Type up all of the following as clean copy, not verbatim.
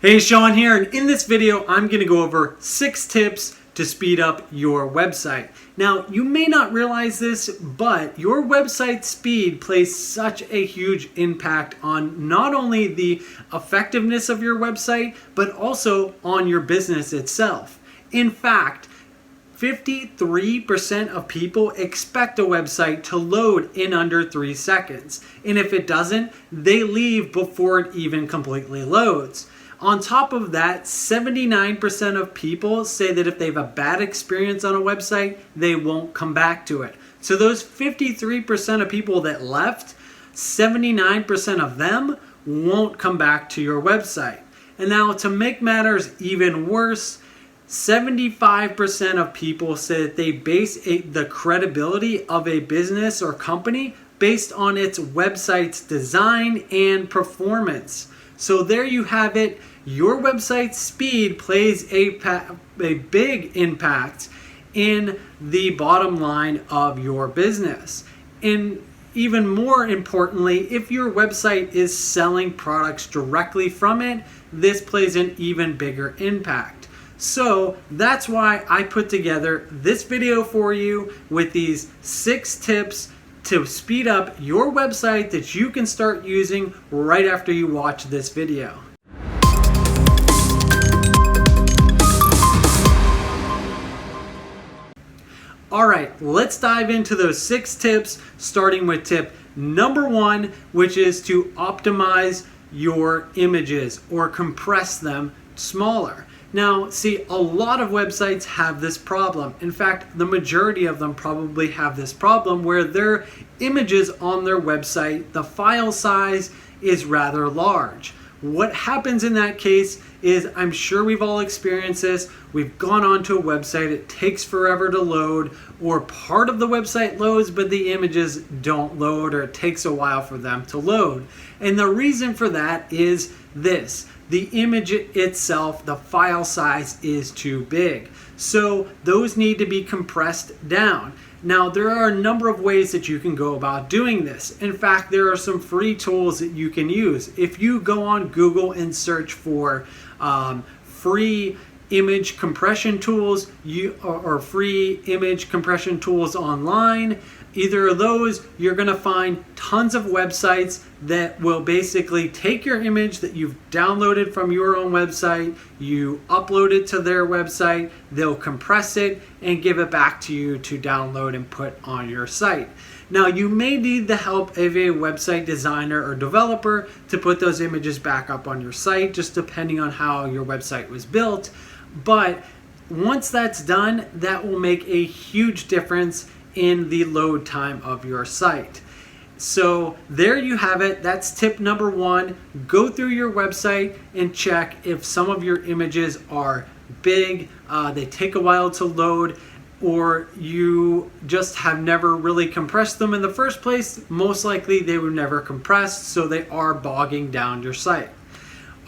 Hey, Sean here, and in this video I'm going to go over 6 tips to speed up your website. Now, you may not realize this, but your website speed plays such a huge impact on not only the effectiveness of your website, but also on your business itself. In fact, 53% of people expect a website to load in under 3 seconds. And if it doesn't, they leave before it even completely loads. On top of that, 79% of people say that if they have a bad experience on a website, they won't come back to it. So those 53% of people that left, 79% of them won't come back to your website. And now to make matters even worse, 75% of people say that they base the credibility of a business or company based on its website's design and performance. So there you have it. Your website speed plays a big impact in the bottom line of your business. And even more importantly, if your website is selling products directly from it, this plays an even bigger impact. So that's why I put together this video for you with these 6 tips to speed up your website that you can start using right after you watch this video. All right, let's dive into those 6 tips, starting with tip number 1, which is to optimize your images or compress them smaller. Now, see, a lot of websites have this problem. In fact, the majority of them probably have this problem where their images on their website, the file size is rather large. What happens in that case is, I'm sure we've all experienced this, we've gone onto a website, it takes forever to load, or part of the website loads but the images don't load, or it takes a while for them to load. And the reason for that is this: the image itself, the file size is too big. So those need to be compressed down. Now, there are a number of ways that you can go about doing this. In fact, there are some free tools that you can use. If you go on Google and search for free image compression tools or free image compression tools online, either of those, you're going to find tons of websites that will basically take your image that you've downloaded from your own website, you upload it to their website, they'll compress it and give it back to you to download and put on your site. Now, you may need the help of a website designer or developer to put those images back up on your site, just depending on how your website was built. But once that's done, that will make a huge difference in the load time of your site. So there you have it. That's tip number 1. Go through your website and check if some of your images are big, they take a while to load, or you just have never really compressed them in the first place. Most likely they were never compressed, so they are bogging down your site.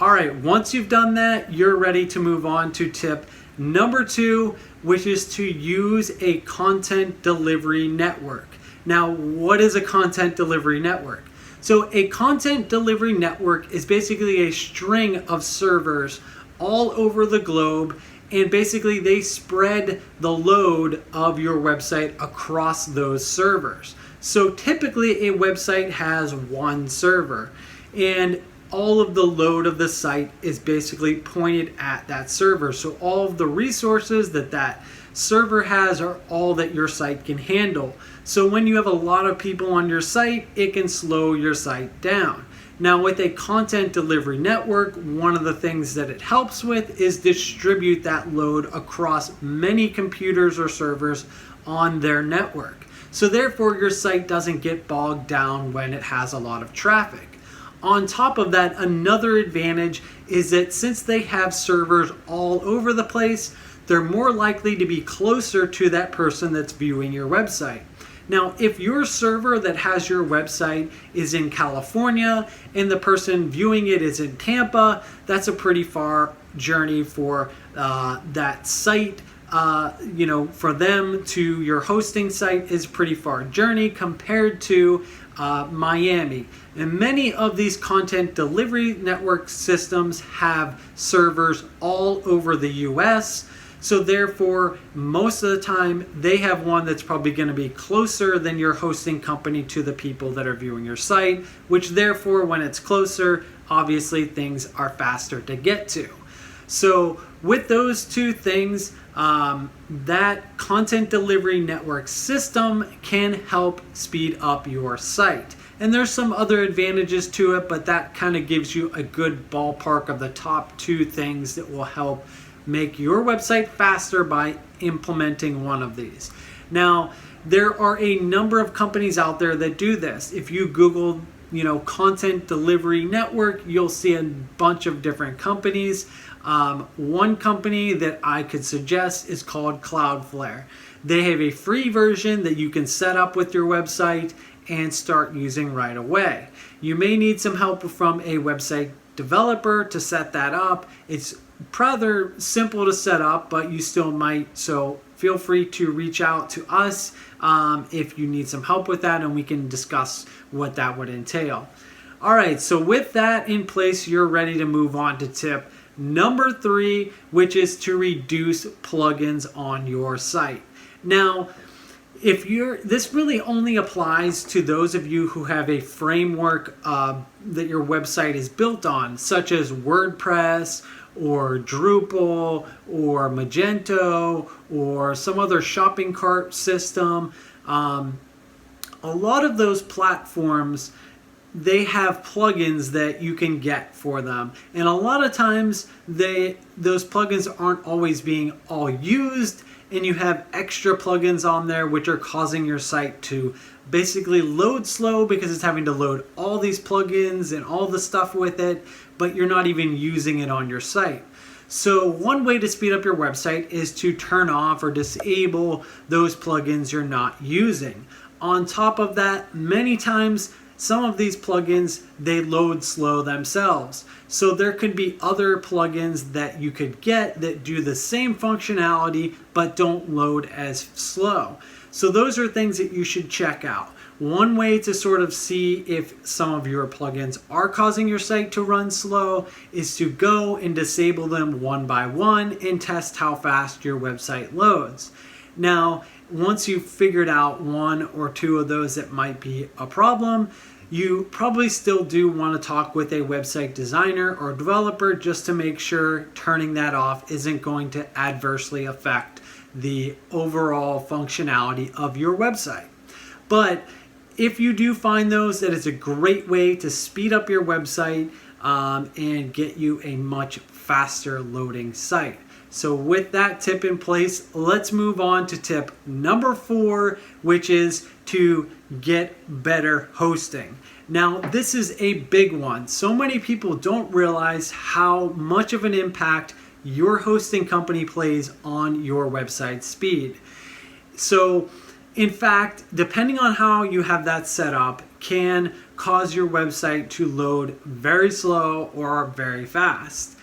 All right, once you've done that, you're ready to move on to tip number 2, which is to use a content delivery network. Now, what is a content delivery network? So a content delivery network is basically a string of servers all over the globe, and basically they spread the load of your website across those servers. So typically a website has one server, and all of the load of the site is basically pointed at that server. So all of the resources that that server has are all that your site can handle. So when you have a lot of people on your site, it can slow your site down. Now, with a content delivery network, one of the things that it helps with is distribute that load across many computers or servers on their network. So therefore, your site doesn't get bogged down when it has a lot of traffic. On top of that, another advantage is that since they have servers all over the place, they're more likely to be closer to that person that's viewing your website. Now, if your server that has your website is in California and the person viewing it is in Tampa, that's a pretty far journey for that site. For them to your hosting site is a pretty far journey compared to Miami. And many of these content delivery network systems have servers all over the US. So therefore, most of the time, they have one that's probably going to be closer than your hosting company to the people that are viewing your site, which therefore, when it's closer, obviously things are faster to get to. So with those two things, that content delivery network system can help speed up your site. And there's some other advantages to it, but that kind of gives you a good ballpark of the top two things that will help make your website faster by implementing one of these. Now, there are a number of companies out there that do this. If you Google, content delivery network, you'll see a bunch of different companies. One company that I could suggest is called Cloudflare. They have a free version that you can set up with your website and start using right away. You may need some help from a website developer to set that up. It's rather simple to set up, but you still might, so feel free to reach out to us if you need some help with that, and we can discuss what that would entail. All right, so with that in place, you're ready to move on to tip number 3, which is to reduce plugins on your site. Now, this really only applies to those of you who have a framework that your website is built on, such as WordPress or Drupal or Magento or some other shopping cart system. A lot of those platforms, they have plugins that you can get for them. And a lot of times those plugins aren't always being all used, and you have extra plugins on there which are causing your site to basically load slow because it's having to load all these plugins and all the stuff with it, but you're not even using it on your site. So one way to speed up your website is to turn off or disable those plugins you're not using. On top of that, many times some of these plugins, they load slow themselves. So there could be other plugins that you could get that do the same functionality but don't load as slow. So those are things that you should check out. One way to sort of see if some of your plugins are causing your site to run slow is to go and disable them one by one and test how fast your website loads. Now, once you've figured out one or two of those that might be a problem, you probably still do want to talk with a website designer or developer just to make sure turning that off isn't going to adversely affect the overall functionality of your website. But if you do find those, that is a great way to speed up your website and get you a much faster loading site. So with that tip in place, let's move on to tip number 4, which is to get better hosting. Now, this is a big one. So many people don't realize how much of an impact your hosting company plays on your website speed. So, in fact, depending on how you have that set up, can cause your website to load very slow or very fast.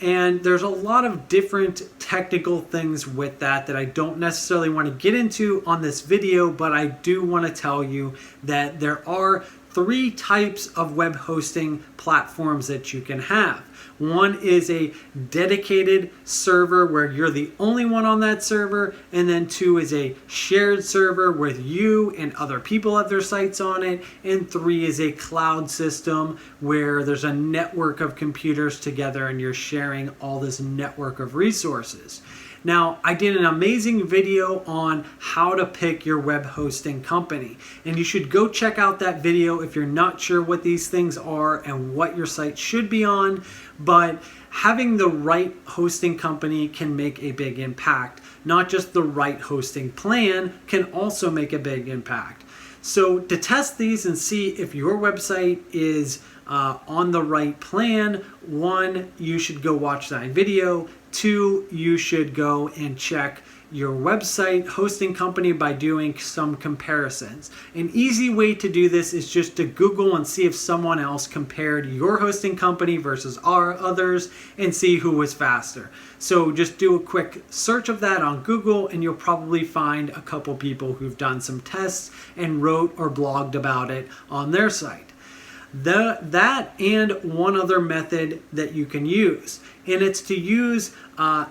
And there's a lot of different technical things with that I don't necessarily want to get into on this video, but I do want to tell you that there are 3 types of web hosting platforms that you can have. One is a dedicated server where you're the only one on that server, and then 2 is a shared server with you and other people have their sites on it, and 3 is a cloud system where there's a network of computers together and you're sharing all this network of resources. Now, I did an amazing video on how to pick your web hosting company, and you should go check out that video if you're not sure what these things are and what your site should be on. But having the right hosting company can make a big impact. Not just the right hosting plan can also make a big impact. So to test these and see if your website is on the right plan, 1, you should go watch that video. 2, you should go and check your website hosting company by doing some comparisons. An easy way to do this is just to Google and see if someone else compared your hosting company versus our others and see who was faster. So just do a quick search of that on Google and you'll probably find a couple people who've done some tests and wrote or blogged about it on their site. That and one other method that you can use, and it's to use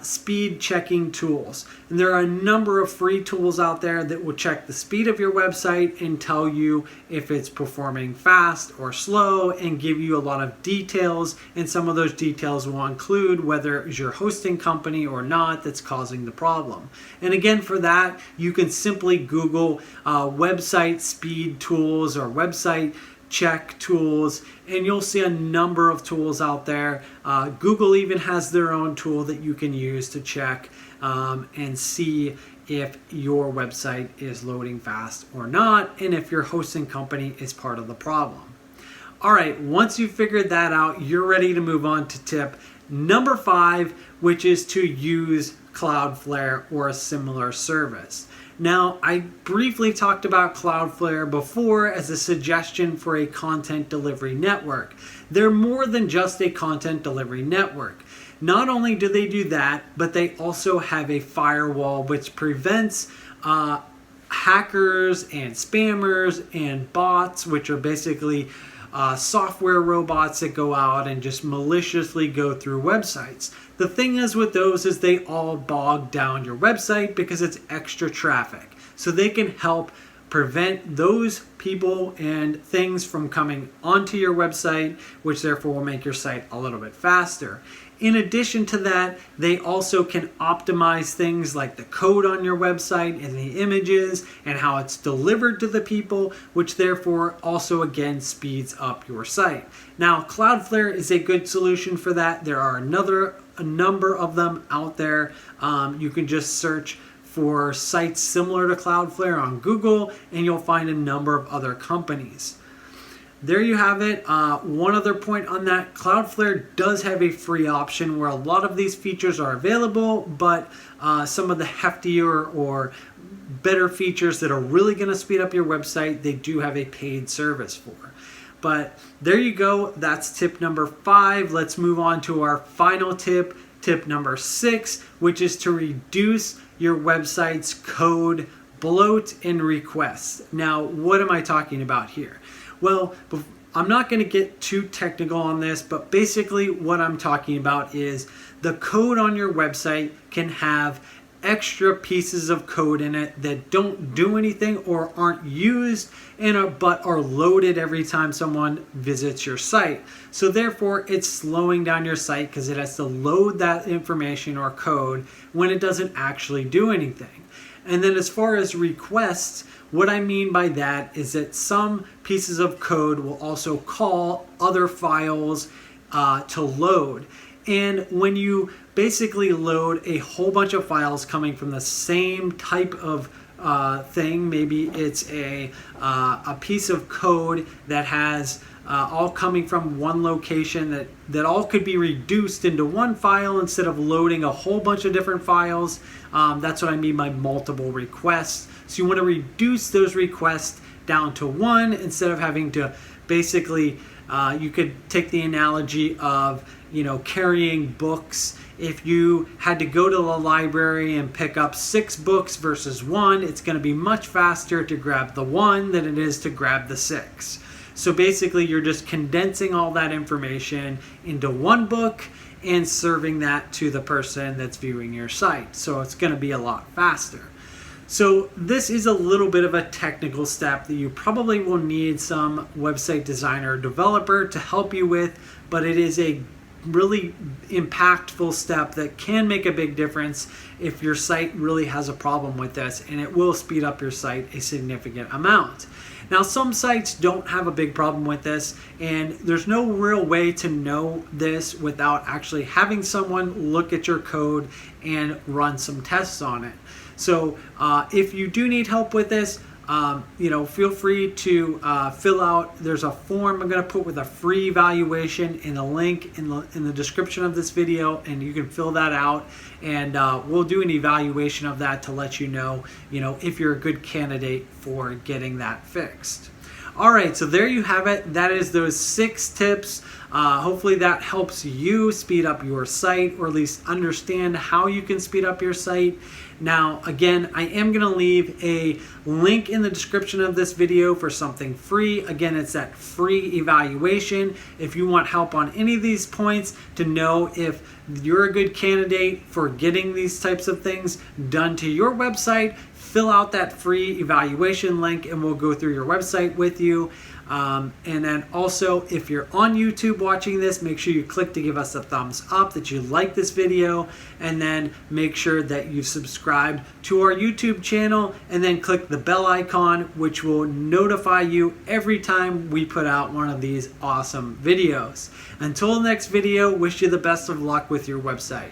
speed checking tools. And there are a number of free tools out there that will check the speed of your website and tell you if it's performing fast or slow and give you a lot of details, and some of those details will include whether it's your hosting company or not that's causing the problem. And again, for that, you can simply Google website speed tools or website check tools, and you'll see a number of tools out there. Google even has their own tool that you can use to check and see if your website is loading fast or not, and if your hosting company is part of the problem. All right, once you've figured that out, you're ready to move on to tip number 5, which is to use Cloudflare or a similar service. Now, I briefly talked about Cloudflare before as a suggestion for a content delivery network. They're more than just a content delivery network. Not only do they do that, but they also have a firewall which prevents hackers and spammers and bots, which are basically software robots that go out and just maliciously go through websites. The thing is with those is they all bog down your website because it's extra traffic. So they can help prevent those people and things from coming onto your website, which therefore will make your site a little bit faster. In addition to that, they also can optimize things like the code on your website and the images and how it's delivered to the people, which therefore also again speeds up your site. Now, Cloudflare is a good solution for that. There are a number of them out there. You can just search for sites similar to Cloudflare on Google and you'll find a number of other companies. There you have it. One other point on that, Cloudflare does have a free option where a lot of these features are available, but some of the heftier or better features that are really going to speed up your website, they do have a paid service for. But there you go. That's tip number 5. Let's move on to our final tip, tip number 6, which is to reduce your website's code bloat and requests. Now, what am I talking about here? Well, I'm not going to get too technical on this, but basically what I'm talking about is the code on your website can have extra pieces of code in it that don't do anything or aren't used but are loaded every time someone visits your site. So therefore it's slowing down your site because it has to load that information or code when it doesn't actually do anything. And then as far as requests, what I mean by that is that some pieces of code will also call other files to load. And when you basically load a whole bunch of files coming from the same type of thing, maybe it's a piece of code that has all coming from one location that all could be reduced into one file instead of loading a whole bunch of different files. That's what I mean by multiple requests. So you want to reduce those requests down to one instead of having to basically, you could take the analogy of, carrying books. If you had to go to the library and pick up 6 books versus 1, it's going to be much faster to grab the 1 than it is to grab the 6. So basically you're just condensing all that information into one book and serving that to the person that's viewing your site. So it's going to be a lot faster. So this is a little bit of a technical step that you probably will need some website designer or developer to help you with, but it is a really impactful step that can make a big difference if your site really has a problem with this, and it will speed up your site a significant amount. Now, some sites don't have a big problem with this, and there's no real way to know this without actually having someone look at your code and run some tests on it. So if you do need help with this, feel free to fill out. There's a form I'm going to put with a free evaluation and a link in the description of this video, and you can fill that out, and we'll do an evaluation of that to let you know, if you're a good candidate for getting that fixed. All right, so there you have it. That is those 6 tips. Hopefully that helps you speed up your site, or at least understand how you can speed up your site. Now, again, I am going to leave a link in the description of this video for something free. Again, it's that free evaluation. If you want help on any of these points to know if you're a good candidate for getting these types of things done to your website, fill out that free evaluation link and we'll go through your website with you. And then also, if you're on YouTube watching this, make sure you click to give us a thumbs up that you like this video, and then make sure that you've subscribed to our YouTube channel, and then click the bell icon, which will notify you every time we put out one of these awesome videos. Until the next video, wish you the best of luck with your website.